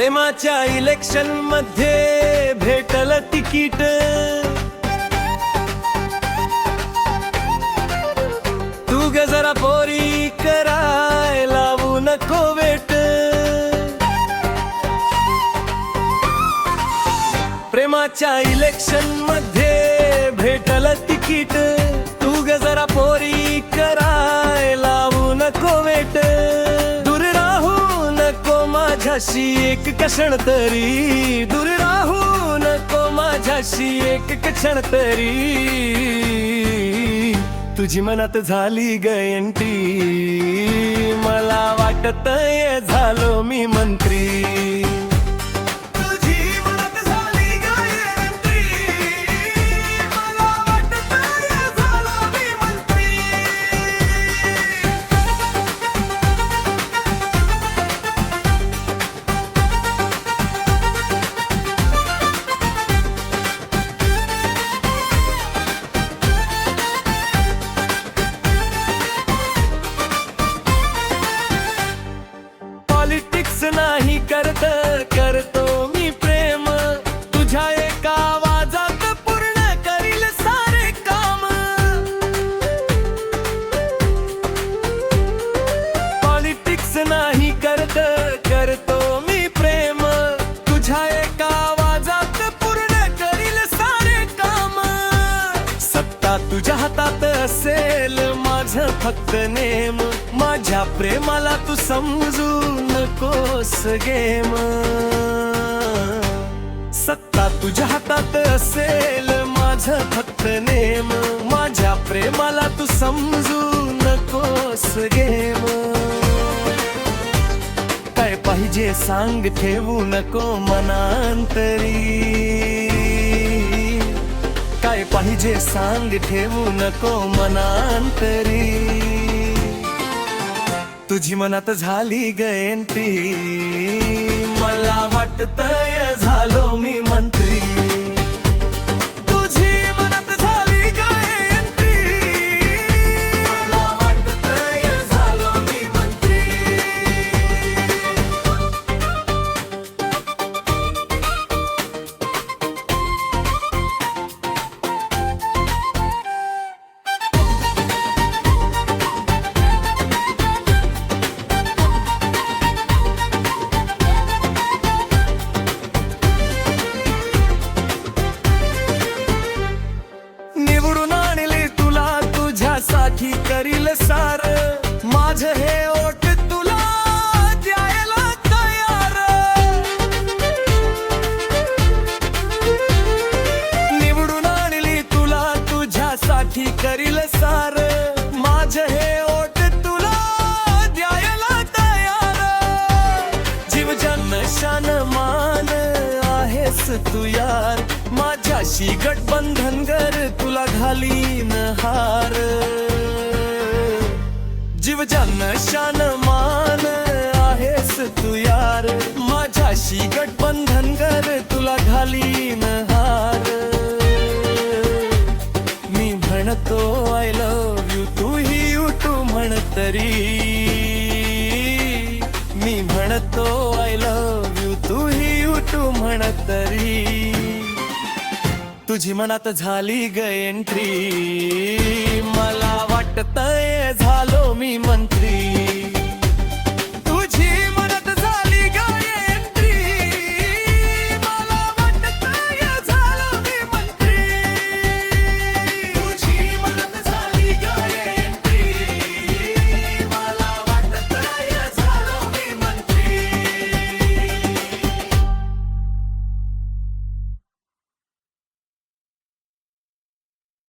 प्रेमाच्या इलेक्शन मध्ये भेटल तिकीट, तू ग जरा पोरी कराय लावू नको वेट। प्रेमाच्या इलेक्शन मध्ये भेटल तिकीट, तू ग जरा पोरी कराय लावू नको वेट। दूर राहू नको माझ्याशी एक क्षण तरी, दूर राहू नको माझ्याशी एक क्षण तरी। तुझी मनात झाली गयंती, मला वाटतंय झालो मी मंत्री। पॉलिटिक्स नाही करतो मी प्रेम, तुझ्या एका आवाजात पूर्ण करील सारे काम। पॉलिटिक्स नाही करतो मी प्रेम, तुझ्या एका आवाजात पूर्ण करील सारे काम। सत्ता तुझ्या हातात असेल माझं फक्त नेम, माझ्या प्रेमाला तू समजू नकोस गेम। सत्ता तुझ्या हातात असेल माझं फक्त नेम, माझ्या प्रेमाला तू समजू नकोस गेम। काय पाहिजे सांग ठेवू नको मनांतरी, काय पाहिजे सांग ठेवू नको मनांतरी। तुझी मनात झाली गयंती, मला वाटतंय झालो मी मंत्री। तुझी मनात झाली गयंती, मला वाटतंय झालो मी मंत्री। साठी करील सार, माझं हे ओठ तुला द्यायला तयार। निवडून आणली तुला तुझ्यासाठी करील सार, माझं हे ओठ तुला द्यायला तयार। जीव जन शान मान आहेस तू यार, माझ्याशी गठबंधन कर तुला घालीन हार। जीव जन शान मान आहेस तू यार, माझ्याशी गठबंधन कर तुला घालीन हार। मी म्हणतो आय लव्ह यू, तूही उठू म्हण तरी। मी म्हणतो आय लव्ह यू, तूही उठू म्हण तरी। तुझी मनात झाली गयंती, मला वाटतंय झालो मी मंत्री।